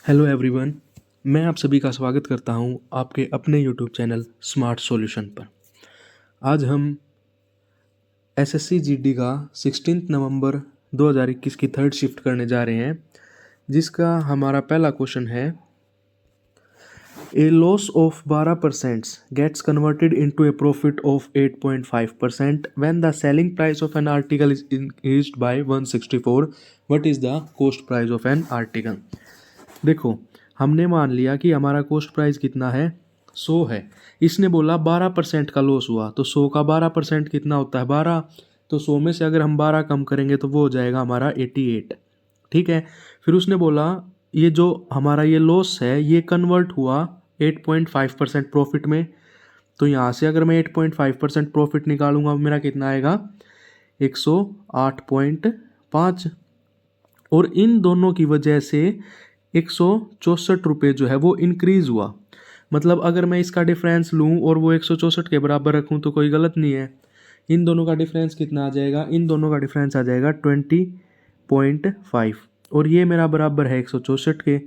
Hello everyone. मैं आप सभी का स्वागत करता हूं आपके अपने यूट्यूब चैनल स्मार्ट सॉल्यूशन पर। आज हम एसएससी जीडी का 16 नवंबर 2021 की थर्ड शिफ्ट करने जा रहे हैं, जिसका हमारा पहला क्वेश्चन है a loss of 12% gets converted into a profit of 8.5% when the selling price of an article is increased by 164। What is the cost price of an article. देखो, हमने मान लिया कि हमारा कॉस्ट प्राइस कितना है, 100 है। इसने बोला 12% का लॉस हुआ, तो 100 का 12% कितना होता है, 12। तो 100 में से अगर हम 12 कम करेंगे तो वो हो जाएगा हमारा 88। ठीक है। फिर उसने बोला ये जो हमारा ये लॉस है ये कन्वर्ट हुआ 8.5% प्रॉफिट में। तो यहाँ से अगर मैं 8.5% प्रॉफिट निकालूंगा मेरा कितना आएगा, 108.5। और इन दोनों की वजह से 164 जो है वो इंक्रीज़ हुआ। मतलब अगर मैं इसका डिफरेंस लूँ और वो 164 के बराबर रखूँ तो कोई गलत नहीं है। इन दोनों का डिफरेंस कितना आ जाएगा, इन दोनों का डिफरेंस आ जाएगा 20.5 और ये मेरा बराबर है 164 के।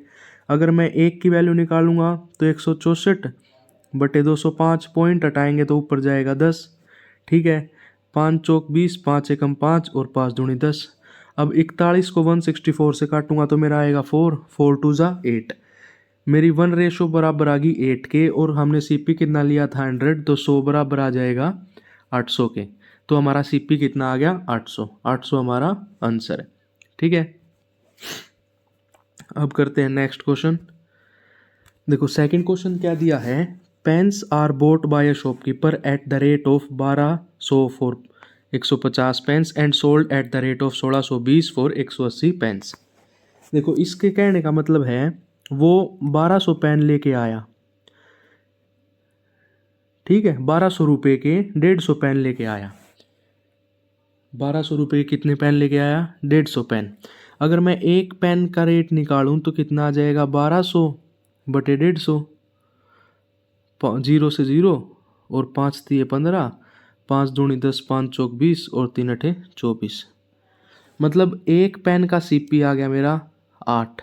अगर मैं एक की वैल्यू निकालूंगा तो 164/205, पॉइंट हटाएंगे तो ऊपर जाएगा 10। ठीक है। 5 चौक 20, 5 एकम 5 और 5 दूनी 10। अब 41 को 164 से काटूंगा तो मेरा आएगा 4, 4 2 जा 8। मेरी 1 रेशो बराबर आ गई 8 के, और हमने सीपी कितना लिया था 100, तो 100 बराबर आ जाएगा 800 के। तो हमारा सीपी कितना आ गया, 800। 800 हमारा आंसर है। ठीक है। अब करते हैं नेक्स्ट क्वेश्चन। देखो, सेकंड क्वेश्चन क्या दिया है, pens are bought by a shopkeeper at the rate of 1200 for 150 pens and sold at the rate of 1620 for 180 pens. देखो, इसके कहने का मतलब है वो 1200 पेन लेके आया। ठीक है, 1200 रुपये के 150 पेन लेके आया। 1200 रुपये कितने पेन लेके आया, 150 पेन। अगर मैं एक पेन का रेट निकालूं तो कितना आ जाएगा, 1200/150। 0 से 0 और 5 दिए 15, 5 दूनी 10, 5 चौक 20 और 3 अठे 24। मतलब एक पेन का सीपी आ गया मेरा 8।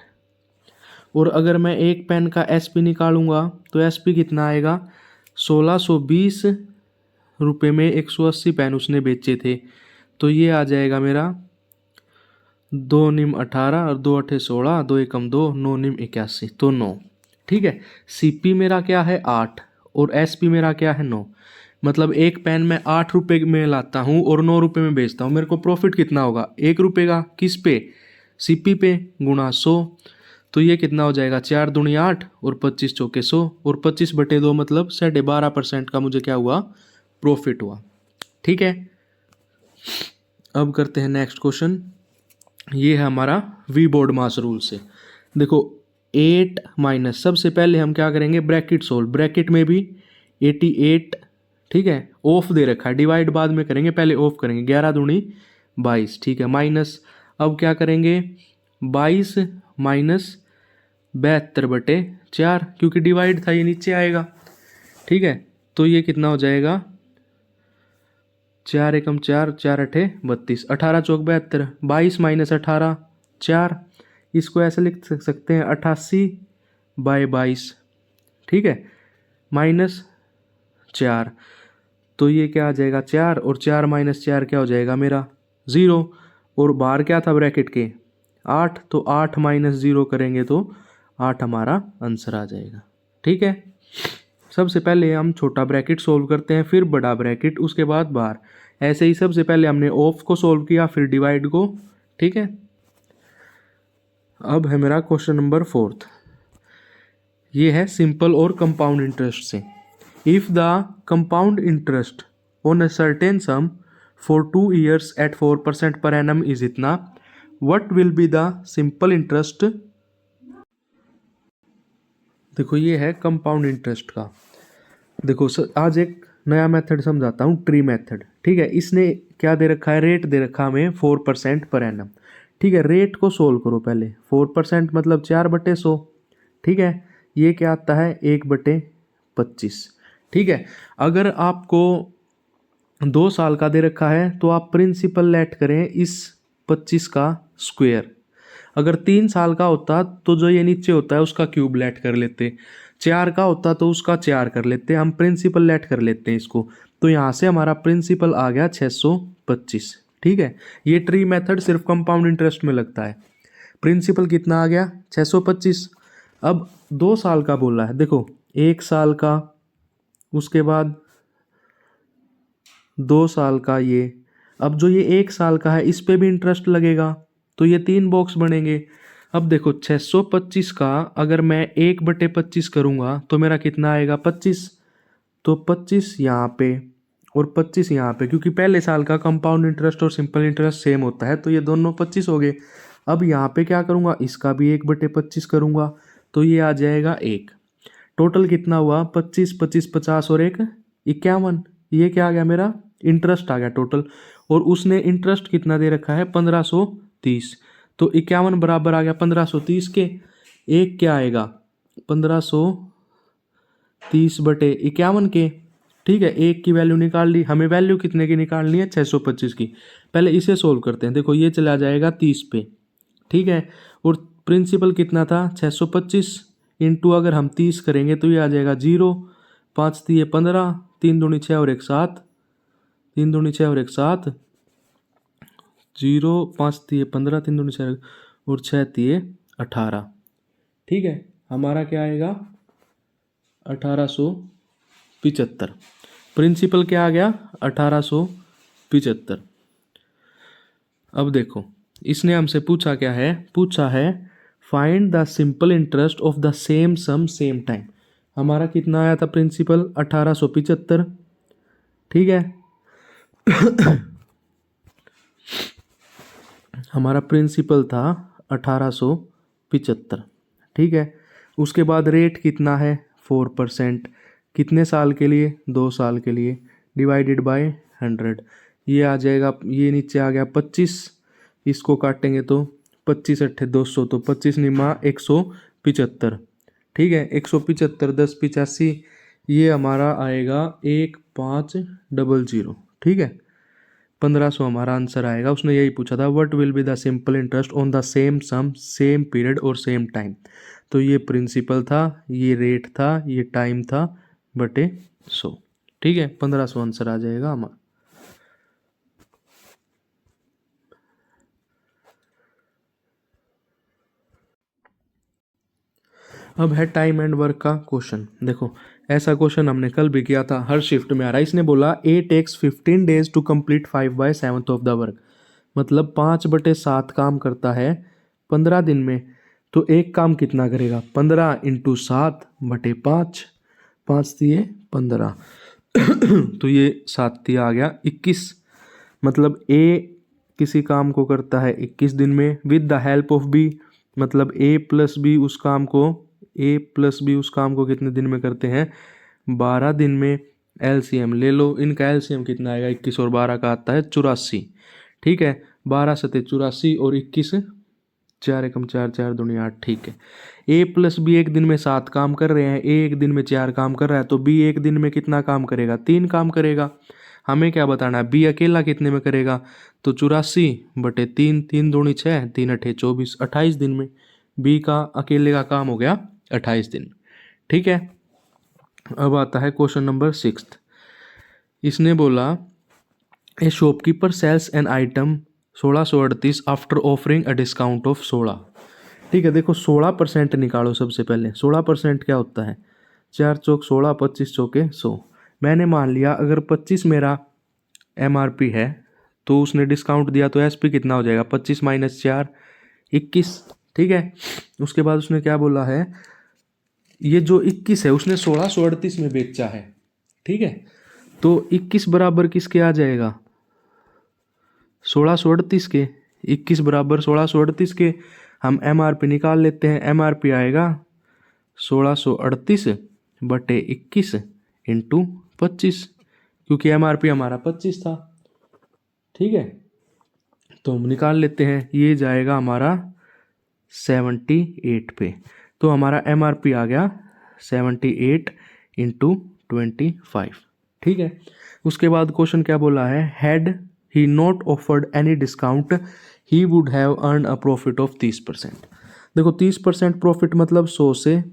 और अगर मैं एक पेन का एसपी निकालूंगा तो एसपी कितना आएगा, 1620 रुपये में 180 पेन उसने बेचे थे। तो ये आ जाएगा मेरा 2 निम 18 और 2 अठे 16, 2 एकम 2, 9 निम 81, तो 9। ठीक है। सीपी मेरा क्या है 8 और एसपी मेरा क्या है 9। मतलब एक पेन में 8 रुपये में लाता हूँ और 9 रुपये में बेचता हूँ, मेरे को प्रॉफिट कितना होगा, 1 रुपये का। किस पे, सीपी पे, गुणा 100। तो ये कितना हो जाएगा, 4 दूनी 8 और 25 चौके 100 और 25/2 मतलब 12.5% का मुझे क्या हुआ, प्रॉफिट हुआ। ठीक है। अब करते हैं नेक्स्ट क्वेश्चन। ये है हमारा वी बोर्ड मास रूल से। देखो, 8 माइनस, सबसे पहले हम क्या करेंगे, ब्रैकेट सोल्व। ब्रैकेट में भी 88, ठीक है, ऑफ दे रखा है, डिवाइड बाद में करेंगे, पहले ऑफ करेंगे। 11 दूनी 22, ठीक है, माइनस। अब क्या करेंगे, 22 माइनस 72/4, क्योंकि डिवाइड था ये नीचे आएगा। ठीक है। तो ये कितना हो जाएगा, 4 एकम 4, 4 अठे 32, 18 चौक 72, 22 माइनस 18 4। इसको ऐसे लिख सकते हैं 88/22। ठीक है, माइनस 4। तो ये क्या आ जाएगा, 4 और 4 माइनस 4 क्या हो जाएगा मेरा, 0। और बाहर क्या था ब्रैकेट के, 8, तो 8 माइनस 0 करेंगे तो 8 हमारा आंसर आ जाएगा। ठीक है। सबसे पहले हम छोटा ब्रैकेट सोल्व करते हैं, फिर बड़ा ब्रैकेट, उसके बाद बाहर। ऐसे ही सबसे पहले हमने ऑफ को सोल्व किया, फिर डिवाइड को। ठीक है। अब है मेरा क्वेश्चन नंबर 4। ये है सिंपल और कंपाउंड इंटरेस्ट से। If the compound interest on a certain sum for 2 years at 4% per annum is इतना, what will be the simple interest. देखो, ये है कंपाउंड इंटरेस्ट का। देखो आज एक नया मेथड समझाता हूँ, ट्री मेथड। ठीक है। इसने क्या दे रखा है, रेट दे रखा हमें 4% पर एनम। ठीक है। रेट को सोल्व करो पहले। 4% मतलब 4/100। ठीक है। ये क्या आता है, 1/25। ठीक है। अगर आपको 2 साल का दे रखा है तो आप प्रिंसिपल लेट करें इस 25 का स्क्वायर। अगर 3 साल का होता तो जो ये नीचे होता है उसका क्यूब लेट कर लेते, 4 का होता तो उसका 4 कर लेते, हम प्रिंसिपल लेट कर लेते हैं इसको। तो यहाँ से हमारा प्रिंसिपल आ गया 625। ठीक है, ये ट्री मेथड सिर्फ कंपाउंड इंटरेस्ट में लगता है। प्रिंसिपल कितना आ गया 625। अब 2 साल का बोला है, देखो 1 साल का, उसके बाद 2 साल का ये। अब जो ये 1 साल का है इस पे भी इंटरेस्ट लगेगा, तो ये 3 बॉक्स बनेंगे। अब देखो 625 का अगर मैं 1/25 करूँगा तो मेरा कितना आएगा 25। तो 25 यहाँ पे और 25 यहाँ पे, क्योंकि पहले साल का कंपाउंड इंटरेस्ट और सिंपल इंटरेस्ट सेम होता है तो ये दोनों 25 हो गए। अब यहाँ पे क्या करूँगा, इसका भी 1/25 करूँगा तो ये आ जाएगा 1। टोटल कितना हुआ 25, 25, 50 और 1 51। ये क्या आ गया मेरा इंटरेस्ट आ गया टोटल। और उसने इंटरेस्ट कितना दे रखा है 1530, तो 51 बराबर आ गया 1530 के। एक क्या आएगा 1530/51 के। ठीक है, एक की वैल्यू निकाल ली, हमें वैल्यू कितने की निकालनी है 625 की। पहले इसे सोल्व करते हैं, देखो ये चला जाएगा 30 पे। ठीक है, और प्रिंसिपल कितना था 625 इंटू अगर हम 30 करेंगे तो ये आ जाएगा 0, 5 दिए 15, 3 दूनी 6 और 1 7, 3 दूनी 6 और 1 7, 0, 5 दिए 15, 3 दूनी 6 और 6 दिए 18। ठीक है, हमारा क्या आएगा 1875। प्रिंसिपल क्या आ गया 1875। अब देखो इसने हमसे पूछा क्या है, पूछा है find the simple interest of the same sum same time. हमारा कितना आया था प्रिंसिपल 1875। ठीक है हमारा प्रिंसिपल था 1875। ठीक है, उसके बाद रेट कितना है 4%। कितने साल के लिए 2 साल के लिए, डिवाइडेड बाय 100। ये आ जाएगा, ये नीचे आ गया 25, इसको काटेंगे तो 25 अट्ठे 200, तो 25 निमा 175। ठीक है, 175 10 85, ये हमारा आएगा 1500। ठीक है, 1500 हमारा आंसर आएगा। उसने यही पूछा था what will be the simple interest on the same sum same period और सेम टाइम। तो ये प्रिंसिपल था, ये रेट था, ये टाइम था बटे 100। ठीक है, 1500 आंसर आ जाएगा हमारा। अब है टाइम एंड वर्क का क्वेश्चन। देखो ऐसा क्वेश्चन हमने कल भी किया था, हर शिफ्ट में आ रहा है। इसने बोला A takes 15 days to complete 5/7 of the work, मतलब 5/7 काम करता है 15 दिन में। तो एक काम कितना करेगा 15 × 7/5, 5 दिए 15 तो ये 7 दिया आ गया 21। मतलब ए किसी काम को करता है 21 दिन में with the help of B, मतलब ए प्लस बी उस काम को कितने दिन में करते हैं 12 दिन में। एलसीएम ले लो, इनका एलसीएम कितना आएगा 21 और 12 का आता है 84। ठीक है, 12 सते 84 और 21 4 एकम 4 4 दूनी 8। ठीक है, ए प्लस बी एक दिन में 7 काम कर रहे हैं, ए एक दिन में 4 काम कर रहा है, तो बी एक दिन में कितना काम करेगा 3 काम करेगा। हमें क्या बताना है बी अकेला कितने में करेगा, तो 84/3, 3 दूनी 6, 3 अठे 24, 28 दिन में बी का अकेले का काम हो गया 28 दिन। ठीक है, अब आता है क्वेश्चन नंबर 6। इसने बोला a shopkeeper sells an item 1638 after offering a discount of 16। ठीक है, देखो 16% निकालो सबसे पहले। 16% क्या होता है 4 चौक 16, 25 चौके 100। मैंने मान लिया अगर 25 मेरा एमआरपी है तो उसने डिस्काउंट दिया तो एसपी कितना हो जाएगा 25 - 4 21। ठीक है, उसके बाद उसने क्या बोला है, ये जो 21 है उसने 1638 में बेचा है। ठीक है, तो 21 बराबर किसके आ जाएगा 1638 के। 21 बराबर 1638 के। हम एमआरपी निकाल लेते हैं, एमआरपी आएगा 1638/21 × 25, क्योंकि एमआरपी हमारा 25 था। ठीक है, तो हम निकाल लेते हैं, ये जाएगा हमारा 78 पे। तो हमारा एमआरपी आ गया 78 × 25। ठीक है, उसके बाद क्वेश्चन क्या बोला है head he not offered any discount he would have earn a profit of 30%। देखो 30% प्रॉफिट मतलब 100 से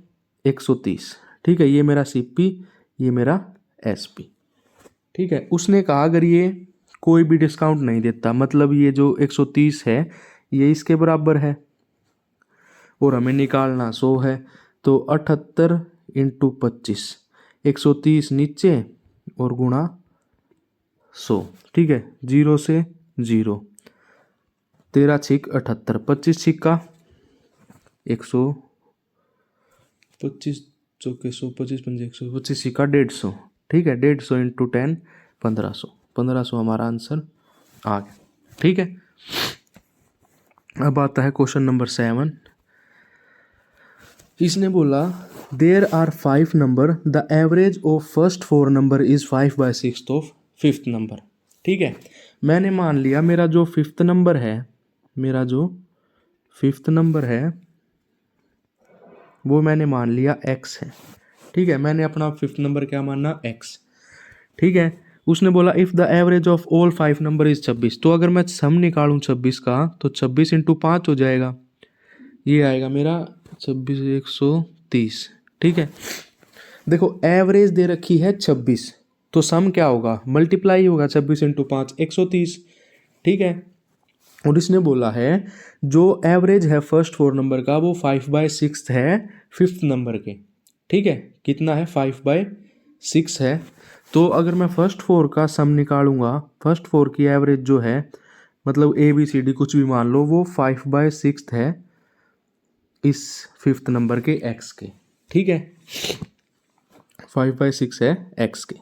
130, ठीक है, ये मेरा सीपी, ये मेरा एसपी, ठीक है। उसने कहा अगर ये कोई भी डिस्काउंट नहीं देता, मतलब ये जो 130 है ये इसके बराबर है और हमें निकालना 100 है, तो 78 इंटू 25, 130 नीचे और गुणा 100, ठीक है, 0 से 0, 13 छिक 78, 25 छिक्का 100, 25 चौके 100, 25 पंजे 100, 25 छिक्का 150, ठीक है, 150 इंटू 10 1500, 1500 हमारा आंसर आ गया, ठीक है। अब आता है क्वेश्चन नंबर 7। इसने बोला there are 5 number, the average of first 4 number is 5/6 of fifth number, ठीक है। मैंने मान लिया मेरा जो फिफ्थ नंबर है, मेरा जो फिफ्थ नंबर है वो मैंने मान लिया x है, ठीक है। मैंने अपना फिफ्थ नंबर क्या माना, x, ठीक है। उसने बोला if the average of all 5 number is 26, तो अगर मैं सम निकालूं 26 का तो 26 इंटू 5 हो जाएगा, ये आएगा मेरा 26 130, ठीक है। देखो एवरेज दे रखी है 26, तो सम क्या होगा, मल्टीप्लाई होगा 26 इंटू 5 130, ठीक है। और इसने बोला है जो एवरेज है फर्स्ट 4 नंबर का वो 5/6 है फिफ्थ नंबर के, ठीक है। कितना है, 5/6 है। तो अगर मैं फर्स्ट 4 का सम निकालूंगा, फर्स्ट 4 की एवरेज जो है, मतलब ABCD कुछ भी मान लो, वो 5/6 है इस फिफ्थ नंबर के x के, ठीक है, 5/6 है x के,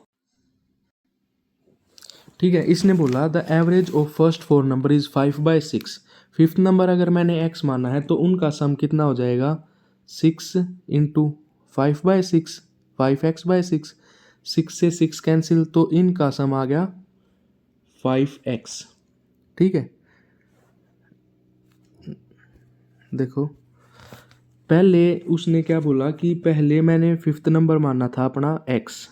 ठीक है। इसने बोला the average of first 4 number is 5/6, fifth number अगर मैंने x माना है तो उनका सम कितना हो जाएगा, 6 इंटू 5/6, 5x/6, 6 से 6 कैंसिल, तो इनका सम आ गया 5x, ठीक है। देखो पहले उसने क्या बोला कि पहले मैंने फिफ्थ नंबर माना था अपना x,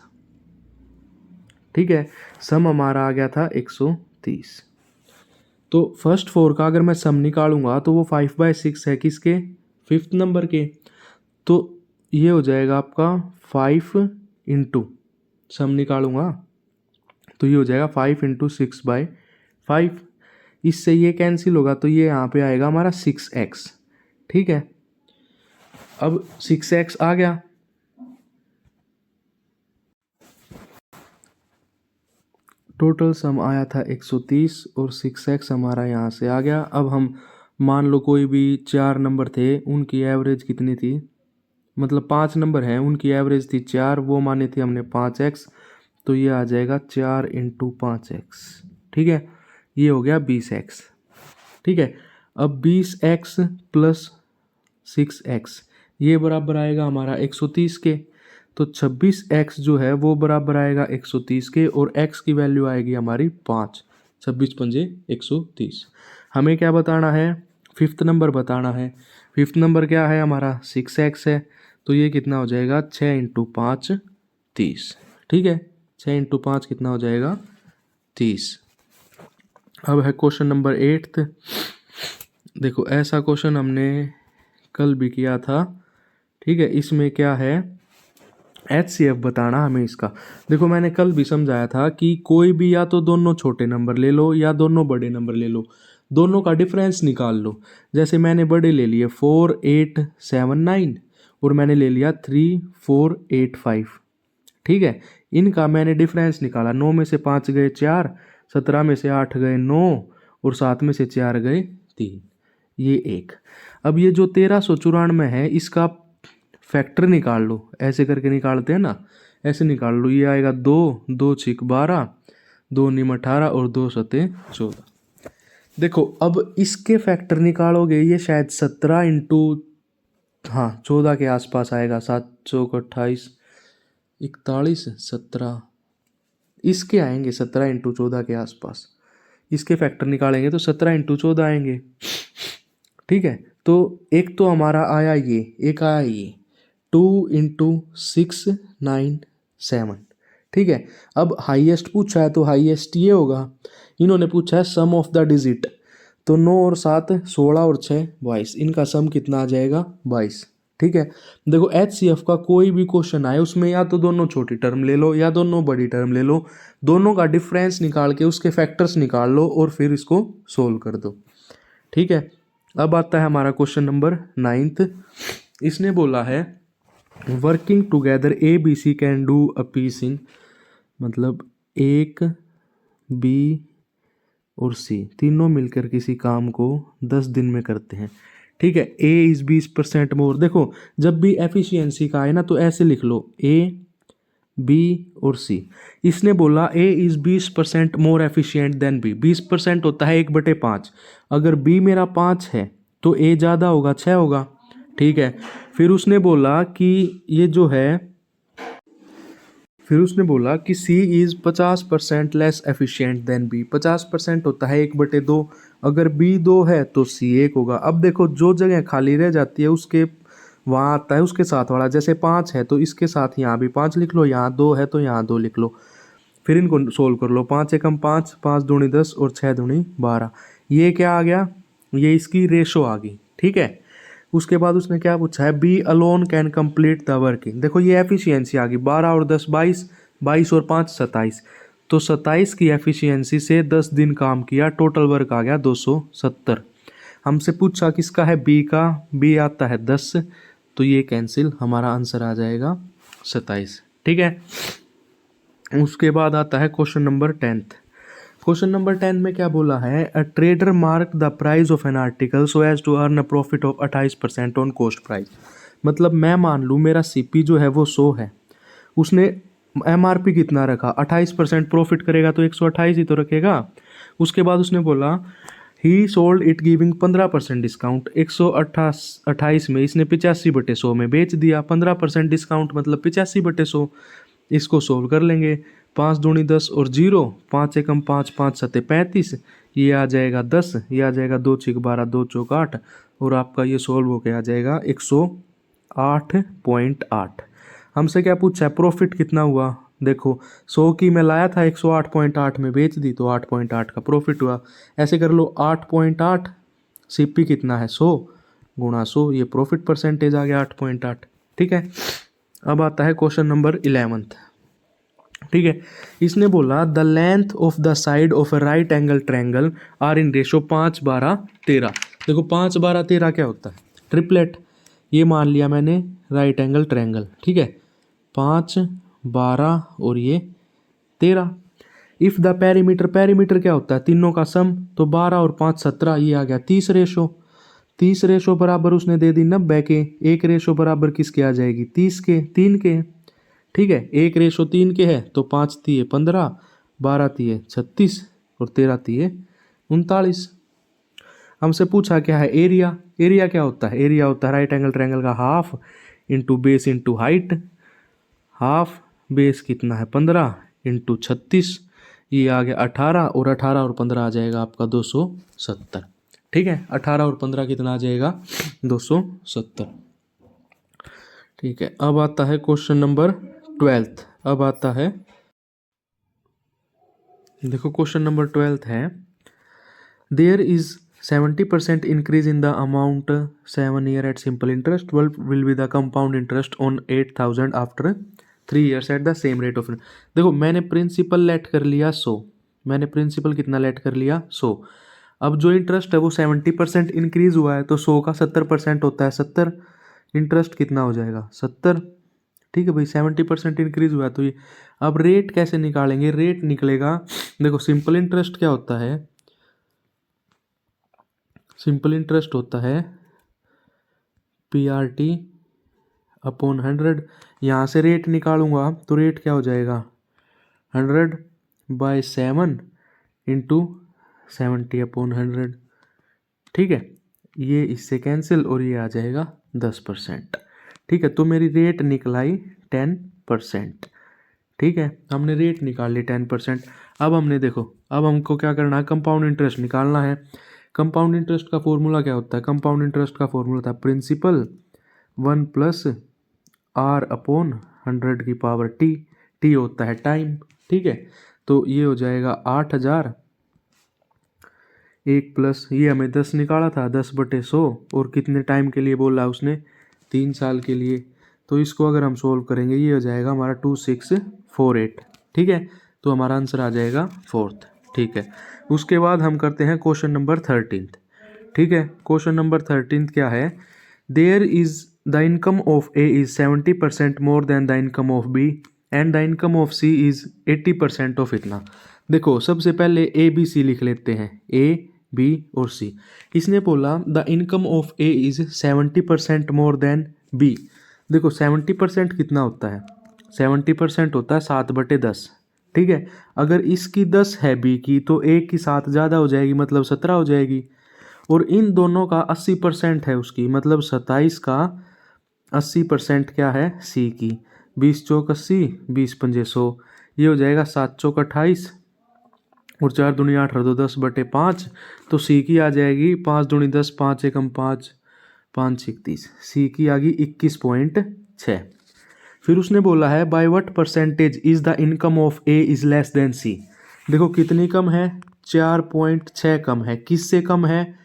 ठीक है, सम हमारा आ गया था 130। तो फर्स्ट 4 का अगर मैं सम निकालूंगा तो वो 5/6 है किसके, फिफ्थ नंबर के, तो ये हो जाएगा आपका 5 इंटू, सम निकालूंगा तो ये हो जाएगा 5 इंटू 6/5, इससे ये कैंसिल होगा तो ये यहाँ पे आएगा हमारा 6x, ठीक है। अब 6x आ गया, टोटल सम आया था 130 और 6x हमारा यहाँ से आ गया। अब हम मान लो कोई भी 4 नंबर थे, उनकी एवरेज कितनी थी, मतलब 5 नंबर हैं उनकी एवरेज थी 4, वो मानी थी हमने 5x, तो ये आ जाएगा 4 इंटू 5x, ठीक है, ये हो गया 20x, ठीक है। अब 20x प्लस 6x ये बराबर आएगा हमारा 130 के, तो 26x जो है वो बराबर आएगा 130 के, और x की वैल्यू आएगी हमारी 5, 26 पंजे 130। हमें क्या बताना है, फिफ्थ नंबर बताना है। फिफ्थ नंबर क्या है हमारा, 6x है, तो ये कितना हो जाएगा 6 इंटू 5 30, ठीक है, 6 इंटू 5 कितना हो जाएगा 30। अब है क्वेश्चन नंबर 8। देखो ऐसा क्वेश्चन हमने कल भी किया था, ठीक है। इसमें क्या है, HCF बताना हमें इसका। देखो मैंने कल भी समझाया था कि कोई भी या तो दोनों छोटे नंबर ले लो या दोनों बड़े नंबर ले लो, दोनों का डिफरेंस निकाल लो। जैसे मैंने बड़े ले लिए 4879 और मैंने ले लिया 3485, ठीक है। इनका मैंने डिफरेंस निकाला, 9 में से 5 गए 4, 17 में से 8 गए 9 और 7 में से 4 गए 3, ये 1। अब ये जो 1394 है इसका फैक्टर निकाल लो, ऐसे करके निकालते हैं ना, ऐसे निकाल लो, ये आएगा 2, 2 छिक 12, 2 निम 18 और 2 सते 14। देखो अब इसके फैक्टर निकालोगे, ये शायद 17 इंटू, हाँ 14 के आसपास आएगा, 7 चौक 28, 41 17, इसके आएंगे 17 इंटू 14 के आसपास, इसके फैक्टर निकालेंगे तो 17 इंटू 14 आएंगे, ठीक है। तो एक तो हमारा आया ये, एक आया ये 2 इंटू 697, ठीक है। अब हाईएस्ट पूछा है तो हाईएस्ट ये होगा। इन्होंने पूछा है सम ऑफ द डिजिट, तो 9 और 7 16 और 6 22, इनका सम कितना आ जाएगा 22। ठीक है। देखो HCF का कोई भी क्वेश्चन आए उसमें या तो दोनों छोटी टर्म ले लो या दोनों बड़ी टर्म ले लो, दोनों का डिफरेंस निकाल के उसके फैक्टर्स निकाल लो और फिर इसको सोल्व कर दो। ठीक है। अब आता है हमारा क्वेश्चन नंबर 9th। इसने बोला है working together ABC can do a piece in, मतलब एक बी और सी तीनों मिलकर किसी काम को 10 दिन में करते हैं। ठीक है। A इज 20% मोर। देखो जब भी एफिशिएंसी का आए ना तो ऐसे लिख लो A B और C। इसने बोला A is 20% more efficient then B। 20% होता है 1/5। अगर B मेरा 5 है तो A ज़्यादा होगा, 6 होगा। ठीक है। फिर उसने बोला कि ये जो है, फिर उसने बोला कि C is 50% less efficient then B। 50% होता है 1/2। अगर B 2 है तो C 1 होगा। अब देखो जो जगह खाली रह जाती है उसके वहाँ आता है उसके साथ वाला, जैसे 5 है तो इसके साथ यहाँ भी 5 लिख लो, यहाँ 2 है तो यहाँ 2 लिख लो। फिर इनको सोल्व कर लो। 5 एकम 5, 5 दूनी 10 और 6 दूनी 12। ये क्या आ गया, ये इसकी रेशो आ गई। ठीक है। उसके बाद उसने क्या पूछा है, B alone can complete the working. देखो ये एफिशिएंसी आ गई, 12 और 10 22, 22 और 5 27। तो 27 की एफिशिएंसी से 10 दिन काम किया, टोटल वर्क आ गया 270। हमसे पूछा किसका है, बी का। बी आता है 10, तो ये कैंसिल, हमारा आंसर आ जाएगा 27। ठीक है। उसके बाद आता है question number 10th। Question number 10 में क्या बोला है, a trader mark the price of an article so as to earn a profit of 28% on cost price. मतलब मैं मान लूँ मेरा CP जो है वो 100 है, उसने MRP कितना रखा, 28% प्रॉफिट करेगा तो 128 ही तो रखेगा। उसके बाद उसने बोला ही सोल्ड इट गिविंग 15% डिस्काउंट। 128 में इसने 85/100 में बेच दिया, 15% डिस्काउंट मतलब 85/100। इसको सोल्व कर लेंगे। 5 दूनी 10 और 0, 5 एकम 5, 5 सत्ते 35, ये आ जाएगा 10, ये आ जाएगा 2 छिक 12, 2 चौक 8, और आपका ये सोल्व होके आ जाएगा 108.8। हमसे क्या पूछा है, प्रॉफिट कितना हुआ। देखो 100 की मैं लाया था, 108.8 में बेच दी तो 8.8 का प्रॉफिट हुआ। ऐसे कर लो 8.8, CP कितना है 100 गुणा 100, ये प्रॉफिट परसेंटेज आ गया 8.8। ठीक है। अब आता है क्वेश्चन नंबर 11th। ठीक है। इसने बोला the length of the side of a right angle triangle are in ratio 5 12 13। देखो 5 12 13 क्या होता है, ट्रिपलेट। ये मान लिया मैंने राइट एंगल ट्रायंगल। ठीक है। 5 12 और ये 13। इफ़ द पेरीमीटर, पेरीमीटर क्या होता है, तीनों का सम, तो 12 और 5 17, ये आ गया 30 रेशो। 30 रेशो बराबर उसने दे दी 90 के। एक रेशो बराबर किसके आ जाएगी, 30 के, 3 के। ठीक है। 1 रेशो 3 के है तो 5 3 15, 12 3 36 और 13 3 39। हमसे पूछा क्या है, एरिया। एरिया क्या होता है, एरिया होता है राइट एंगल ट्रायंगल का half into base into height. Half base कितना है 15 इंटू 36, ये आ गया 18, और 18 और 15 आ जाएगा आपका 270। ठीक है। 18 और 15 कितना आ जाएगा 270। ठीक है। अब आता है क्वेश्चन नंबर 12th। अब आता है, देखो क्वेश्चन नंबर 12th है, there is 70% increase in the amount 7 year at simple interest, will be the compound interest on 8000 after 3 years at the same rate of. देखो मैंने प्रिंसिपल लेट कर लिया 100, मैंने प्रिंसिपल कितना लेट कर लिया 100। अब जो इंटरेस्ट है वो 70% इंक्रीज हुआ है तो 100 का 70% होता है 70, इंटरेस्ट कितना हो जाएगा 70। ठीक है भाई, 70% इंक्रीज हुआ है तो ये, अब रेट कैसे निकालेंगे, रेट निकलेगा, देखो सिंपल इंटरेस्ट क्या होता है, सिंपल इंटरेस्ट होता है PRT अपॉन 100। यहाँ से रेट निकालूंगा तो रेट क्या हो जाएगा 100/7 इंटू 70 अपॉन 100। ठीक है। ये इससे कैंसिल और ये आ जाएगा 10%। ठीक है। तो मेरी रेट निकलाई 10%। ठीक है। हमने रेट निकाल ली 10%। अब हमने देखो, अब हमको क्या करना है, कंपाउंड इंटरेस्ट निकालना है। कंपाउंड इंटरेस्ट का फॉर्मूला क्या होता है, कंपाउंड इंटरेस्ट का फॉर्मूला होता है प्रिंसिपल 1 + R/100 की पावर T। टी होता है टाइम, ठीक है। तो ये हो जाएगा 8000, एक प्लस ये हमें 10 निकाला था, 10/100, और कितने टाइम के लिए बोला उसने, 3 साल के लिए। तो इसको अगर हम सोल्व करेंगे ये हो जाएगा हमारा 2648, ठीक है। तो हमारा आंसर आ जाएगा 4th, ठीक है। उसके बाद हम करते हैं क्वेश्चन नंबर 13, ठीक है। क्वेश्चन नंबर 13 क्या है, there is the income of A is 70% more than the income of B and the income of C is 80% of इतना। देखो सबसे पहले ए बी सी लिख लेते हैं, ए बी और सी। इसने बोला the income of A is 70% more than B. देखो 70% कितना होता है, 70% होता है 7/10, ठीक है। अगर इसकी 10 है बी की तो ए की 7 ज़्यादा हो जाएगी, मतलब 17 हो जाएगी। और इन दोनों का 80% है उसकी, मतलब 27 का 80% क्या है, सी की। 20 चौक 80, 20 पंजे 100, ये हो जाएगा 7 चौक 28 और 4 दूनी 8 और 2 10/5। तो सी की आ जाएगी 5 दूनी 10, 5 एकम 5, 5 31, सी की आ गई 21.6। फिर उसने बोला है by what percentage is the income of A is less than C. देखो कितनी कम है, 4.6 कम है। किससे कम है,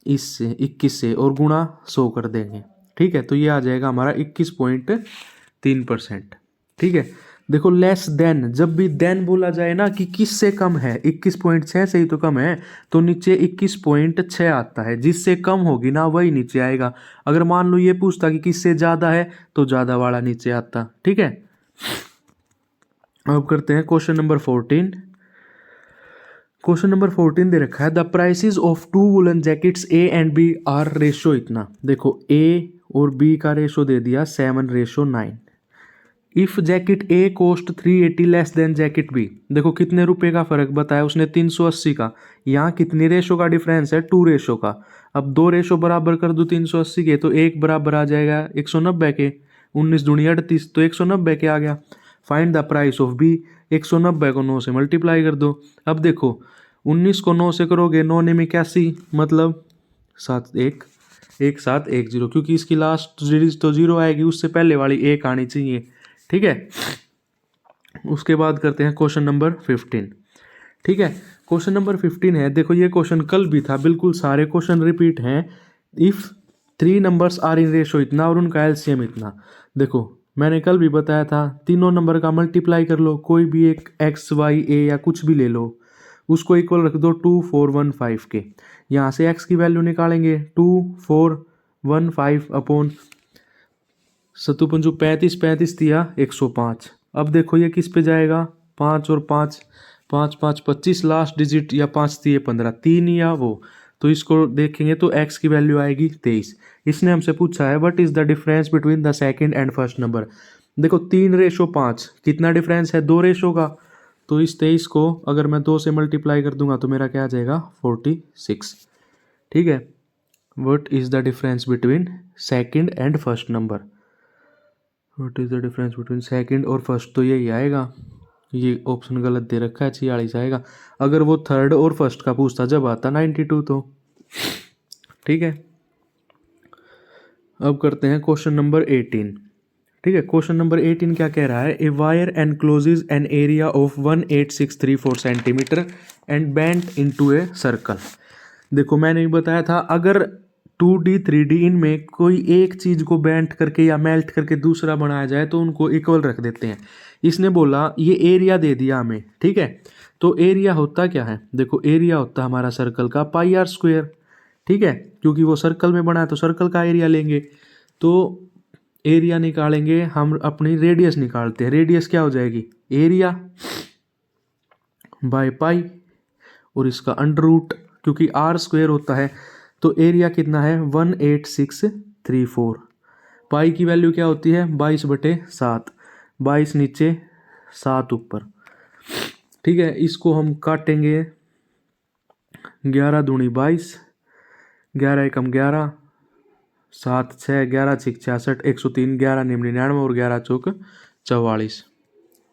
इससे 21 से, और गुणा 100 कर देंगे, ठीक है। तो ये आ जाएगा हमारा 21.3%, ठीक है। देखो लेस देन, जब भी देन बोला जाए ना कि किससे कम है, 21.6 से ही तो कम है, तो नीचे 21.6 आता है। जिससे कम होगी ना वही नीचे आएगा। अगर मान लो ये पूछता कि किससे ज़्यादा है तो ज़्यादा वाला नीचे आता, ठीक है। अब करते हैं क्वेश्चन नंबर 14। क्वेश्चन नंबर 14 दे रखा है the prices of 2 woolen jackets A and B are ratio इतना। देखो ए और बी का रेशो दे दिया 7:9। If jacket A cost 380 less than jacket B. देखो कितने रुपए का फर्क बताया उसने, 380 का। यहाँ कितनी रेशो का डिफरेंस है, 2 रेशो का। अब 2 रेशो बराबर कर दो 380 के, तो 1 बराबर आ जाएगा 190 के। 19 दूनी 38, तो 190 के आ गया। Find the price of B. 190 को 9 से मल्टीप्लाई कर दो। अब देखो 19 को 9 से करोगे 9 ने 81, मतलब 1710, क्योंकि इसकी लास्ट डिजिट तो 0 आएगी, उससे पहले वाली 1 आनी चाहिए, ठीक है। उसके बाद करते हैं क्वेश्चन नंबर 15, ठीक है। क्वेश्चन नंबर 15 है, देखो ये क्वेश्चन कल भी था, बिल्कुल सारे क्वेश्चन रिपीट हैं। If 3 numbers are in ratio इतना और उनका एलसीएम इतना। देखो मैंने कल भी बताया था, तीनों नंबर का मल्टीप्लाई कर लो, कोई भी एक एक्स वाई ए या कुछ भी ले लो, उसको इक्वल रख दो 2415 के। यहाँ से एक्स की वैल्यू निकालेंगे 2415 अपॉन 7 35, 35 दिया 105। अब देखो ये किस पे जाएगा, 5 और 5, 5 5 25, लास्ट डिजिट या 5 दिए 15, 3 या वो। तो इसको देखेंगे तो x की वैल्यू आएगी 23। इसने हमसे पूछा है what is the difference between the second and first number. देखो 3:5, कितना डिफरेंस है, 2 रेशो का। तो इस 23 को अगर मैं 2 से मल्टीप्लाई कर दूंगा तो मेरा क्या आ जाएगा 46, ठीक है। What is the difference between second and first number, what is the difference between second और फर्स्ट, तो यही आएगा। ये ऑप्शन गलत दे रखा है, 46 आएगा। अगर वो थर्ड और फर्स्ट का पूछता जब आता 92, तो ठीक है। अब करते हैं क्वेश्चन नंबर 18, ठीक है। क्वेश्चन नंबर 18 क्या कह रहा है, a wire encloses an area of 18634 centimetre and bent into a circle. देखो मैंने बताया था अगर 2D 3D इनमें कोई एक चीज को बेंट करके या मेल्ट करके दूसरा बनाया जाए तो उनको इक्वल रख देते हैं। इसने बोला ये एरिया दे दिया हमें, ठीक है। तो एरिया होता क्या है, देखो एरिया होता है हमारा सर्कल का πr², ठीक है। क्योंकि वो सर्कल में बना है तो सर्कल का एरिया लेंगे। तो एरिया निकालेंगे हम, अपनी रेडियस निकालते हैं। रेडियस क्या हो जाएगी, एरिया बाय पाई और इसका अंडर रूट, क्योंकि r² होता है। तो एरिया कितना है 18634। पाई की वैल्यू क्या होती है 22/7, 22 नीचे 7 ऊपर, ठीक है। इसको हम काटेंगे 11 दूनी 22, 11 एकम 11, 7 6 11 6 66, 103, 11 निम्न 99 और 11 चौक 44,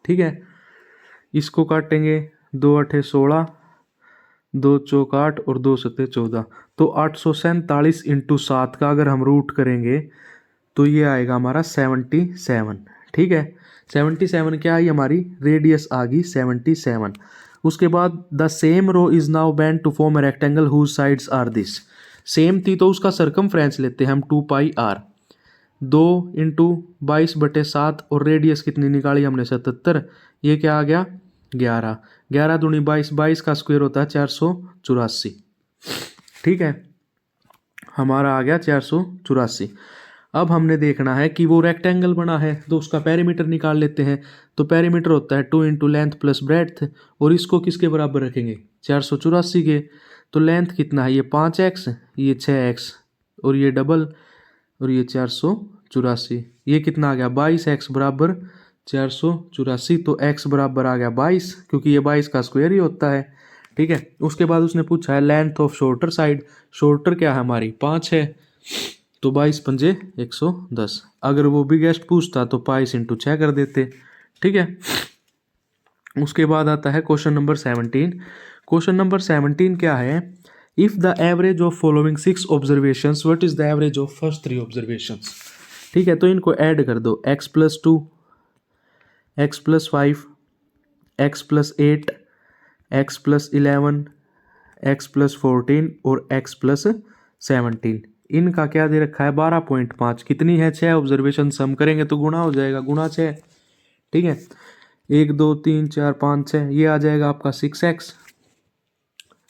ठीक है। इसको काटेंगे 2 8 16, 2 चौक 8 और 2 7 14, तो 847 × 7 का अगर हम रूट करेंगे तो ये आएगा हमारा 77, ठीक है। 77 क्या आई हमारी, रेडियस आ गई 77। उसके बाद the same row is now bend to form a rectangle whose sides are this. Same थी तो उसका सरकमफ्रेंस लेते हैं हम 2πr। 2 × 22/7 और रेडियस कितनी निकाली हमने 77। ये क्या आ गया 11। 11 दूनी 22, 22 का स्क्वायर होता है 484। ठीक है, हमारा आ गया 484। अब हमने देखना है कि वो रेक्टेंगल बना है तो उसका पेरीमीटर निकाल लेते हैं। तो पेरीमीटर होता है 2 × लेंथ प्लस ब्रेड्थ, और इसको किसके बराबर रखेंगे 484 के। तो लेंथ कितना है, ये 5x, ये 6x, और ये डबल, और ये 484। ये कितना आ गया 22x बराबर 484। तो x बराबर आ गया 22, क्योंकि ये 22 का स्क्वायर ही होता है। ठीक है, उसके बाद उसने पूछा है length off shoulder side. Shoulder क्या है हमारी 5 है, तो 22 पंजे 110। अगर वो बिगेस्ट पूछता तो 22 × 6 कर देते। ठीक है, उसके बाद आता है क्वेश्चन नंबर 17। क्वेश्चन नंबर 17 क्या है, if the average of following 6 observations what is the average of first 3 observations. ठीक है, तो इनको ऐड कर दो, x+2, x+5, x+8, x+11, x+14 और x+17। इनका क्या दे रखा है 12.5। कितनी है 6 ऑब्जर्वेशन, सम करेंगे तो गुणा हो जाएगा, गुणा 6। ठीक है, 1 2 3 4 5 6, ये आ जाएगा आपका 6x,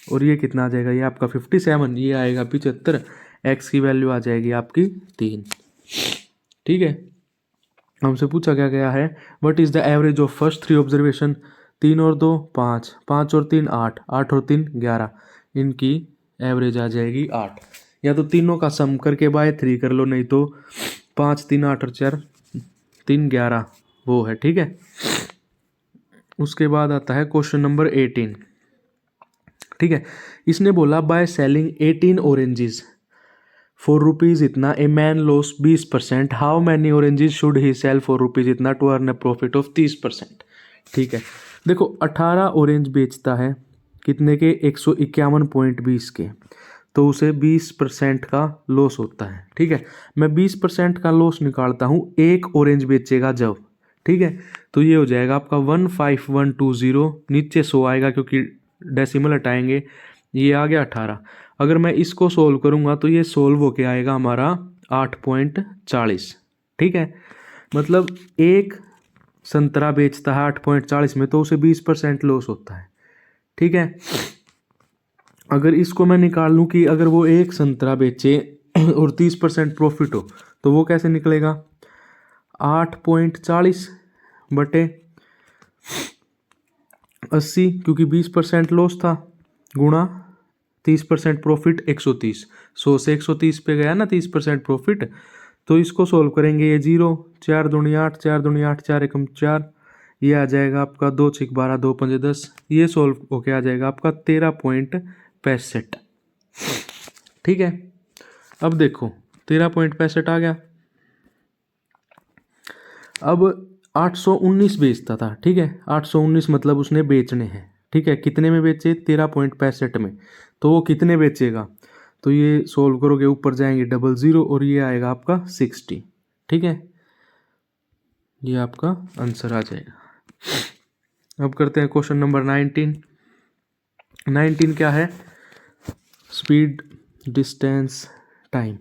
और ये कितना आ जाएगा, ये आपका 57, ये आएगा 75। x की वैल्यू आ जाएगी आपकी 3। ठीक है, हमसे पूछा क्या गया है, what is the average of first 3 observation. 3 और 2 5, 5 और 3 8, 8 और 3 11, इनकी एवरेज आ जाएगी 8। या तो तीनों का सम करके बाय 3 कर लो, नहीं तो 5 3 8 और 4 3 11 वो है। ठीक है, उसके बाद आता है क्वेश्चन नंबर 18। ठीक है, इसने बोला by selling 18 oranges for rupees इतना a man loss 20%, how many oranges should he sell for rupees इतना to earn a profit of 30%। ठीक है, देखो 18 ऑरेंज बेचता है कितने के 151.20 के, तो उसे 20% का लॉस होता है। ठीक है, मैं 20% का लॉस निकालता हूँ एक ऑरेंज बेचेगा जब। ठीक है, तो ये हो जाएगा आपका 15120, नीचे 100 आएगा क्योंकि डेसिमल हटाएंगे, ये आ गया 18। अगर मैं इसको सोल्व करूँगा तो ये सोल्व होके आएगा हमारा 8.40। ठीक है, मतलब एक संतरा बेचता है 8.40 में, तो उसे 20% लॉस होता है। ठीक है, अगर इसको मैं निकाल लूँ कि अगर वो एक संतरा बेचे और 30% प्रॉफिट हो, तो वो कैसे निकलेगा 8.40 बटे 80, क्योंकि 20% लॉस था, गुणा 30% प्रॉफिट 130। 100 से 130 पे गया ना 30% प्रॉफिट। तो इसको सोल्व करेंगे, ये 0, 4 दूनी 8, 4 दूनी 8, 4 एकम 4, ये आ जाएगा आपका 2 6 12, 2 5 10, ये सोल्व होके आ जाएगा आपका 13.65। ठीक है, अब देखो 13.65 आ गया। अब 819 बेचता था। ठीक है, 819 मतलब उसने बेचने हैं। ठीक है, कितने में बेचे 13.65 में, तो वो कितने बेचेगा, तो ये सोल्व करोगे ऊपर जाएंगे 00 और ये आएगा आपका 60। ठीक है, ये आपका आंसर आ जाएगा। अब करते हैं क्वेश्चन नंबर 19। 19 क्या है, स्पीड डिस्टेंस टाइम।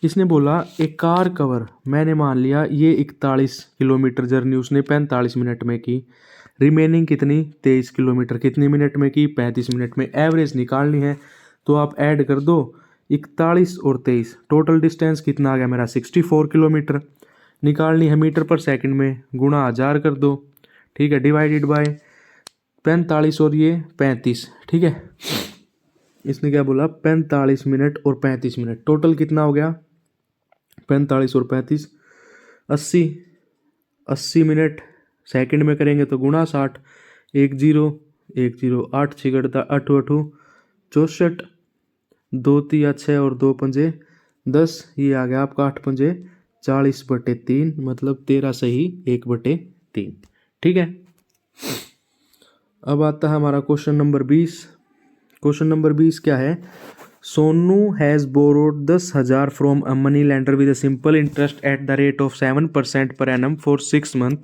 इसने बोला एक कार कवर, मैंने मान लिया ये 41 किलोमीटर जर्नी उसने 45 मिनट में की, रिमेनिंग कितनी 23 किलोमीटर कितने मिनट में की 35 मिनट में। एवरेज निकालनी है तो आप ऐड कर दो 41 और 23, टोटल डिस्टेंस कितना आ गया मेरा 64 किलोमीटर। निकालनी है मीटर पर सेकंड में, गुणा 1000 कर दो। ठीक है, डिवाइडेड बाय 45 और ये 35। ठीक है, इसने क्या बोला 45 मिनट और 35 मिनट, टोटल कितना हो गया 45 और 35 80। 80 मिनट सेकंड में करेंगे तो गुणा 60, 1 0 1 0, 8 छिगड़ता 8 8 64, 2 3 6 और 2 पंजे 10, ये आ गया आपका 8 पंजे 40/3, मतलब 13 सही 1/3। ठीक है, अब आता है हमारा क्वेश्चन नंबर 20। क्वेश्चन नंबर 20 क्या है, Sonu has borrowed 10,000 from a money lender with a simple interest eight the rate of 7% per annum for 6 month.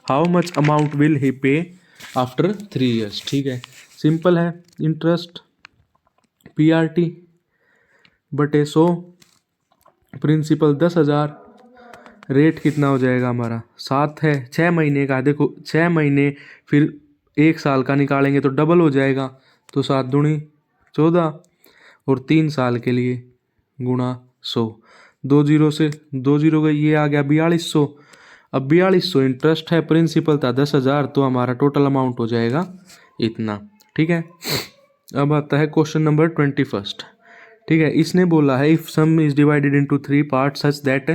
How much amount will he पे आफ्टर 3 years। ठीक है, सिंपल है। इंटरेस्ट PRT बटे 100, principal 10,000, rate कितना हो जाएगा हमारा 7 है, 6 महीने का। देखो 6 महीने, फिर 1 साल का निकालेंगे तो डबल हो जाएगा, तो 7 दूनी 14, और 3 साल के लिए गुणा 100, 2 जीरो से 2 जीरो गई, ये आ गया 4200। अब 4200 इंटरेस्ट है, प्रिंसिपल था 10,000, तो हमारा टोटल अमाउंट हो जाएगा इतना। ठीक है, अब आता है क्वेश्चन नंबर 21। ठीक है, इसने बोला है if sum is divided into 3 part such that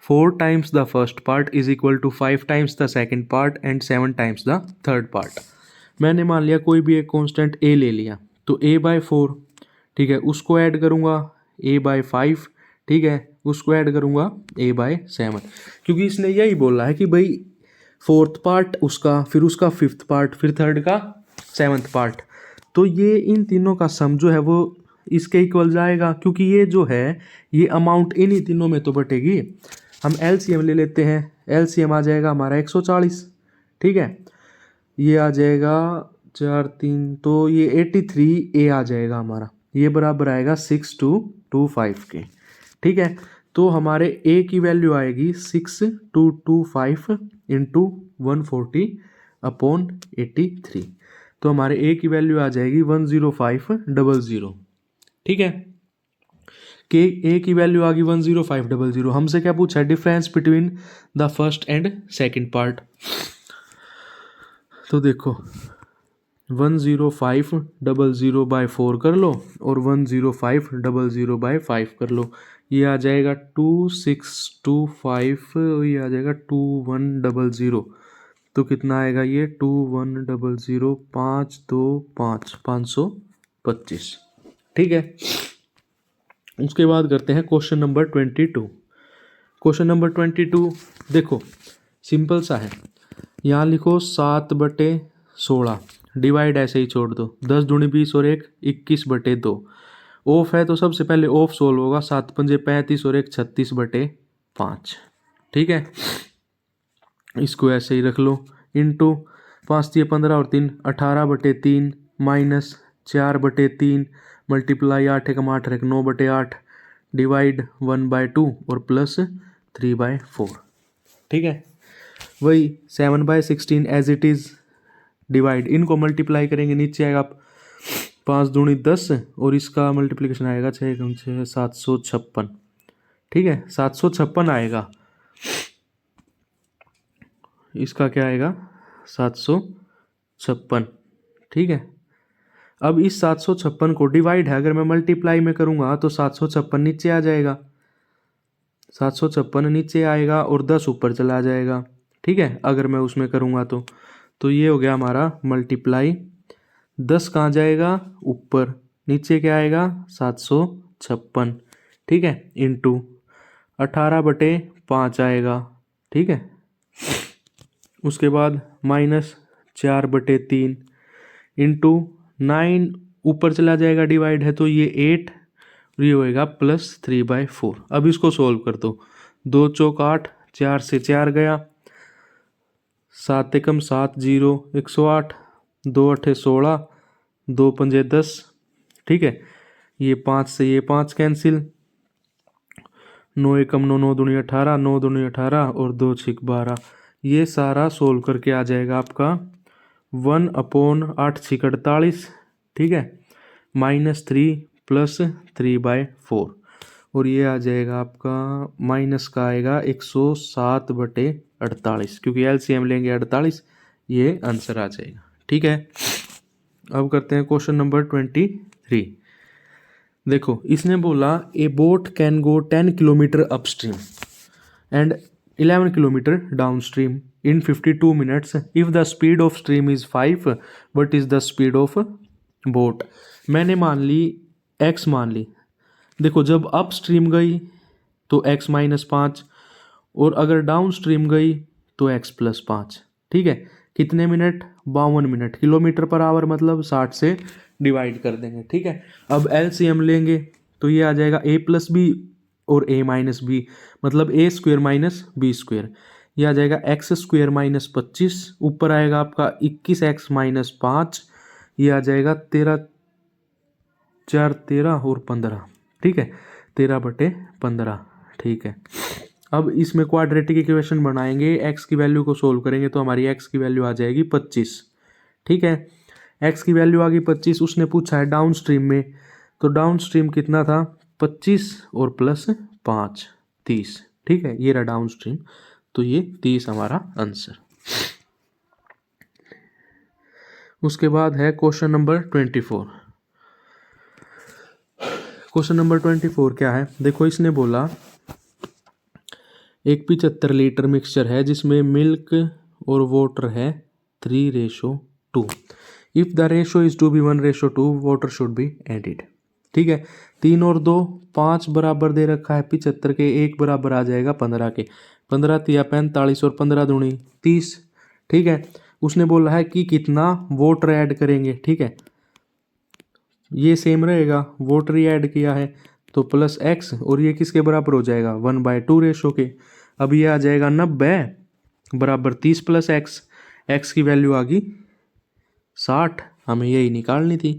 4 times the first part is equal to 5 times the second part and 7 times the third part. मैंने मान लिया कोई भी एक कांस्टेंट a ले लिया, तो a/4, ठीक है, उसको ऐड करूँगा a/5, ठीक है, उसको ऐड करूँगा a/7, क्योंकि इसने यही बोला है कि भाई फोर्थ पार्ट उसका, फिर उसका फिफ्थ पार्ट, फिर थर्ड का सेवन्थ पार्ट, तो ये इन तीनों का सम जो है वो इसके इक्वल जाएगा, क्योंकि ये जो है ये अमाउंट इन्हीं तीनों में तो बटेगी। हम LCM ले लेते हैं, LCM आ जाएगा हमारा 140, ठीक है, ये आ जाएगा 4 3, तो ये 83A आ जाएगा हमारा, ये बराबर आएगा 6225 के। ठीक है, तो हमारे A की वैल्यू आएगी 6225 इंटू 140/83, तो हमारे A की वैल्यू आ जाएगी 10500। ठीक है, के A की वैल्यू आ गई 10500। हमसे क्या पूछा है, difference between the first and second part. तो देखो 10500/4 कर लो और 10500/5 कर लो, ये आ जाएगा 2625, ये आ जाएगा 2100, तो कितना आएगा ये 2100, 525, 525। ठीक है, उसके बाद करते हैं क्वेश्चन नंबर 22। क्वेश्चन नंबर 22 देखो सिंपल सा है, यहाँ लिखो 7/16, डिवाइड ऐसे ही छोड़ दो, 10 दूनी 20 और 1 21/2। ऑफ है तो सबसे पहले ऑफ सोल्व होगा, 7 पंजे 35 और 1 36/5। ठीक है, इसको ऐसे ही रख लो, इंटू 5 दिए 15 और 3 18/3, माइनस 4/3, मल्टीप्लाई 8 एकम 8 एक 9/8, डिवाइड 1/2 और प्लस 3/4। ठीक है, वही 7/16 एज इट इज़, डिवाइड, इनको मल्टीप्लाई करेंगे, नीचे आएगा 5 दूनी 10 और इसका मल्टीप्लिकेशन आएगा 6 एकम 6 756। ठीक है, 756 आएगा, इसका क्या आएगा 756। ठीक है, अब इस 756 को डिवाइड है, अगर मैं मल्टीप्लाई में करूँगा तो 756 नीचे आ जाएगा, 756 नीचे आएगा और 10 ऊपर चला जाएगा। ठीक है, अगर मैं उसमें करूँगा तो ये हो गया हमारा मल्टीप्लाई, 10 कहाँ जाएगा ऊपर, नीचे क्या आएगा 756। ठीक है, इंटू 18/5 आएगा। ठीक है, उसके बाद माइनस 4/3 इंटू 9 ऊपर चला जाएगा, डिवाइड है तो ये 8, ये होएगा प्लस 3/4। अब इसको सोल्व कर दो, 2 चौक 8, 4 से 4 गया, 7 एकम 7 0 108, 2 8 16, 2 पंजे 10। ठीक है, ये 5 से ये 5 कैंसिल, 9 एकम 9, 9 दूनी 18, 9 दूनी 18 और 2 6 12। ये सारा सोल्व करके आ जाएगा आपका 1/8 6 48। ठीक है, -3 प्लस 3/4, और ये आ जाएगा आपका माइनस का आएगा 107/48, क्योंकि LCM लेंगे 48, ये आंसर आ जाएगा। ठीक है, अब करते हैं क्वेश्चन नंबर 23। देखो इसने बोला ए boat can go 10 kilometre upstream and 11 kilometre downstream in 52 minutes if the speed of stream is 5, what is the speed of boat। मैंने मान ली x मान ली, देखो जब अप स्ट्रीम गई तो x -5 और अगर डाउन स्ट्रीम गई तो x +5। ठीक है, कितने minute 52 minute, kilometre per hour मतलब 60 से डिवाइड कर देंगे। ठीक है, अब LCM लेंगे तो ये आ जाएगा a प्लस बी और a माइनस बी, मतलब a square minus B square. ये आ जाएगा एक्स स्क्वेयर माइनस 25, ऊपर आएगा आपका 21x माइनस 5, ये आ जाएगा 13 4 13 और 15, ठीक है, 13/15, ठीक है। अब इसमें क्वाड्रेटिक इक्वेशन बनाएंगे, x की वैल्यू को सोल्व करेंगे तो हमारी x की वैल्यू आ जाएगी 25, ठीक है। x की वैल्यू आ गई 25, उसने पूछा है डाउन स्ट्रीम में, तो डाउन स्ट्रीम कितना था 25 और प्लस 5 30, ठीक है, ये रहा डाउन स्ट्रीम, तो ये 30 हमारा आंसर। उसके बाद है क्वेश्चन नंबर 24। क्वेश्चन नंबर 24 क्या है, देखो इसने बोला एक 75 लीटर मिक्सचर है जिसमें मिल्क और वाटर है 3:2। If the ratio is to be 1:2 water should be added, ठीक है। 3 और 2 5 बराबर दे रखा है 75 के, 1 बराबर आ जाएगा 15 के, 15 तिया 45 और 15 दूनी 30, ठीक है। उसने बोला है कि कितना वाटर ऐड करेंगे, ठीक है, ये सेम रहेगा, वाटर ही ऐड किया है तो प्लस एक्स, और ये किसके बराबर हो जाएगा 1/2 रेशो के। अब ये आ जाएगा 90 बराबर 30 प्लस एक्स, एक्स की वैल्यू आ गई 60, हमें यही निकालनी थी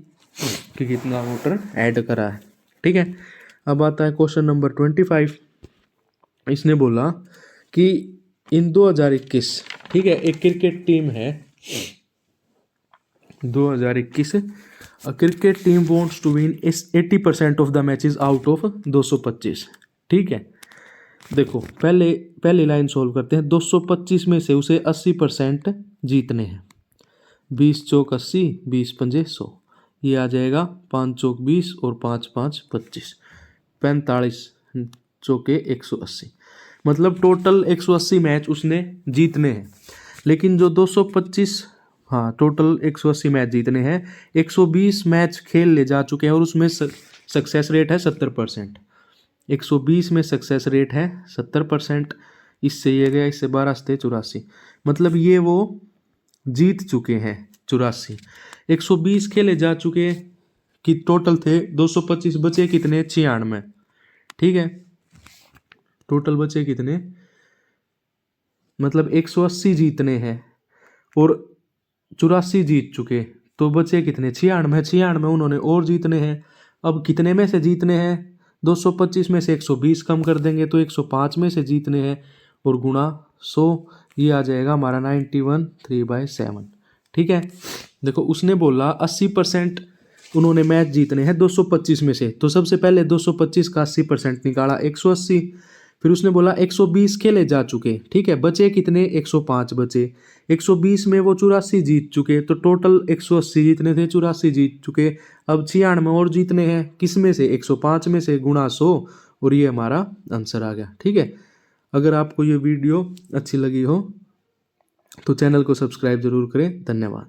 कि कितना वाटर ऐड करा है, ठीक है। अब आता है क्वेश्चन नंबर 25। इसने बोला कि इन 2021, ठीक है, एक क्रिकेट टीम है 2021, cricket team wants to win 80% of the matches out of 225, ठीक है। देखो पहली लाइन सोल्व करते हैं, 225 में से उसे 80% जीतने हैं, 20 चौक 80, 20 पंजे 100, ये आ जाएगा 5 चौक 20 और 5 5 25, 45 चौके 180, मतलब टोटल 180 मैच उसने जीतने हैं। लेकिन जो 225, हाँ टोटल 180 मैच जीतने हैं, 120 मैच खेल ले जा चुके हैं और उसमें सक्सेस रेट है 70%, 120 में सक्सेस रेट है 70%, इससे ये गया, इससे 12 से 84, मतलब ये वो जीत चुके हैं 84। 120 खेले जा चुके कि टोटल थे 225, बचे कितने 96, ठीक है, टोटल बचे कितने, मतलब 180 जीतने हैं और 84 जीत चुके, तो बचे कितने 96, 96 उन्होंने और जीतने हैं। अब कितने में से जीतने हैं, 225 में से 120 कम कर देंगे तो 105 में से जीतने हैं और गुणा 100, ये आ जाएगा हमारा 91 3/7, ठीक है। देखो उसने बोला 80% उन्होंने मैच जीतने हैं 225 में से, तो सबसे पहले 225 का 80% निकाला 180, फिर उसने बोला 120 खेले जा चुके, ठीक है, बचे कितने 105 बचे, 120 में वो 84 जीत चुके, तो टोटल 180 जीतने थे, 84 जीत चुके, अब 96 और जीतने हैं, किस में से 105 में से, गुणा 100, और ये हमारा आंसर आ गया, ठीक है। अगर आपको ये वीडियो अच्छी लगी हो तो चैनल को सब्सक्राइब जरूर करें, धन्यवाद।